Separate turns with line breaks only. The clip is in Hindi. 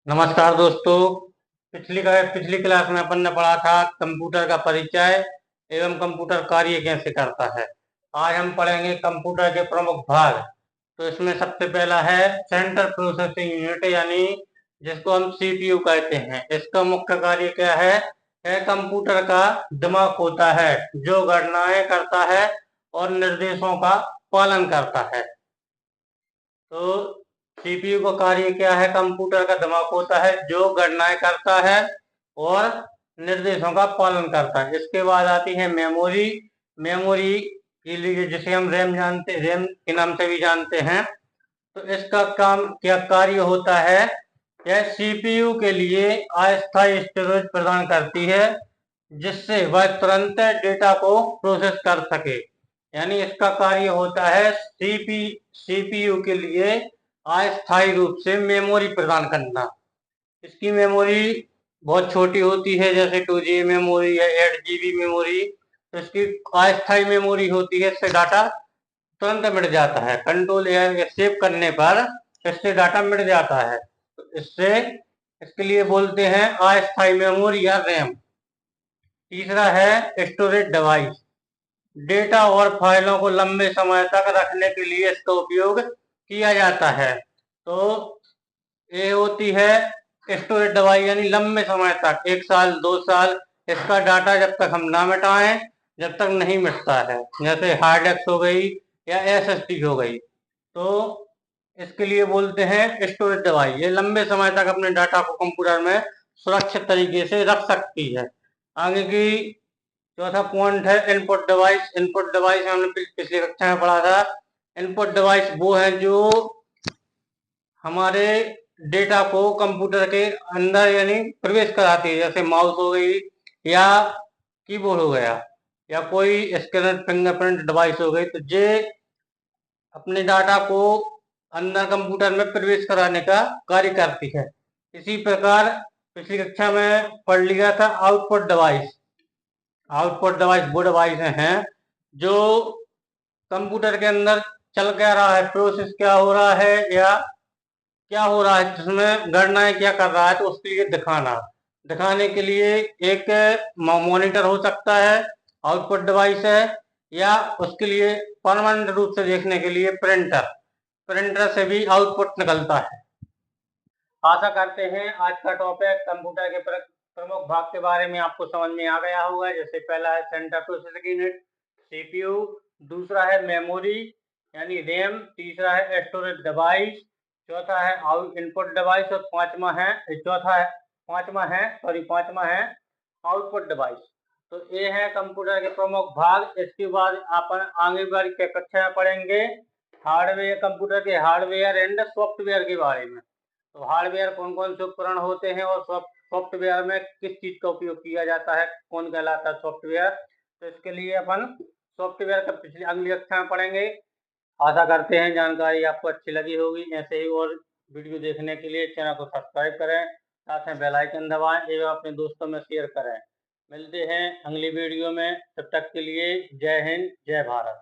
नमस्कार दोस्तों। पिछली क्लास में अपन ने पढ़ा था कंप्यूटर का परिचय एवं कंप्यूटर कार्य कैसे करता है। आज हम पढ़ेंगे कंप्यूटर के प्रमुख भाग। तो इसमें सबसे पहला है सेंट्रल प्रोसेसिंग यूनिट, यानी जिसको हम सीपीयू कहते हैं। इसका मुख्य कार्य क्या है? कंप्यूटर का दिमाग होता है जो गणनाएं करता है और निर्देशों का पालन करता है। तो सीपीयू का कार्य क्या है? कंप्यूटर का दिमाग होता है जो गणनाएं करता है और निर्देशों का पालन करता है। इसके बाद आती है मेमोरी। मेमोरी के लिए जिसे हम रैम के नाम से भी जानते हैं। तो इसका काम क्या कार्य होता है? यह सीपीयू के लिए अस्थायी स्टोरेज प्रदान करती है जिससे वह तुरंत डेटा को प्रोसेस कर सके। यानी इसका कार्य होता है सीपीयू के लिए अस्थायी रूप से मेमोरी प्रदान करना। इसकी मेमोरी बहुत छोटी होती है, जैसे 2GB मेमोरी या 8GB मेमोरी। तो इसकी अस्थायी मेमोरी होती है, इससे डाटा तुरंत मिट जाता है। कंट्रोल या सेव करने पर इससे डाटा मिट जाता है। तो इसके लिए बोलते हैं अस्थायी मेमोरी या रैम। तीसरा है स्टोरेज डिवाइस। डेटा और फाइलों को लंबे समय तक रखने के लिए इसका उपयोग किया जाता है। तो ये होती है स्टोरेज डिवाइस, यानी लंबे समय तक 1 साल 2 साल इसका डाटा जब तक हम ना मिटाएं, जब तक नहीं मिटता है। जैसे हार्ड डिस्क हो गई या एसएसडी हो गई, तो इसके लिए बोलते हैं स्टोरेज डिवाइस। ये लंबे समय तक अपने डाटा को कंप्यूटर में सुरक्षित तरीके से रख सकती है। आगे की चौथा पॉइंट है इनपुट डिवाइस। इनपुट डिवाइस हमने पिछली कक्षा में पढ़ा था। इनपुट डिवाइस वो है जो हमारे डेटा को कंप्यूटर के अंदर यानी प्रवेश कराती है, जैसे माउस हो गई या कीबोर्ड हो गया या कोई स्कैनर फिंगरप्रिंट डिवाइस हो गई। तो ये अपने डाटा को अंदर कंप्यूटर में प्रवेश कराने का कार्य करती है। इसी प्रकार पिछली कक्षा में पढ़ लिया था आउटपुट डिवाइस। आउटपुट डिवाइस वो डिवाइस हैं जो कंप्यूटर के अंदर चल क्या रहा है, प्रोसेस क्या हो रहा है या क्या हो रहा है, जिसमें गणनाएं क्या कर रहा है, तो उसके लिए दिखाने के लिए एक मॉनिटर हो सकता है, आउटपुट डिवाइस है, या उसके लिए परमानेंट रूप से देखने के लिए प्रिंटर से भी आउटपुट निकलता है। आशा करते हैं आज का टॉपिक कंप्यूटर के प्रमुख भाग के बारे में आपको समझ में आ गया होगा। जैसे पहला है सेंट्रल प्रोसेसिंग यूनिट सीपीयू, दूसरा है मेमोरी यानी रैम, तीसरा है स्टोरेज डिवाइस, चौथा है इनपुट डिवाइस और पांचवा है आउटपुट डिवाइस। तो ये है कंप्यूटर के प्रमुख भाग। इसके बाद अपन आगे बढ़ के कक्षा में पढ़ेंगे हार्डवेयर, कंप्यूटर के हार्डवेयर एंड सॉफ्टवेयर के बारे में। तो हार्डवेयर कौन कौन से उपकरण होते हैं और सॉफ्टवेयर में किस चीज का उपयोग किया जाता है, कौन कहलाता है सॉफ्टवेयर। तो इसके लिए अपन सॉफ्टवेयर का पिछली अगली कक्षा में पढ़ेंगे। आशा करते हैं जानकारी आपको अच्छी लगी होगी। ऐसे ही और वीडियो देखने के लिए चैनल को सब्सक्राइब करें, साथ में बेल आइकन दबाएं एवं अपने दोस्तों में शेयर करें। मिलते हैं अगली वीडियो में, तब तक के लिए जय हिंद जय भारत।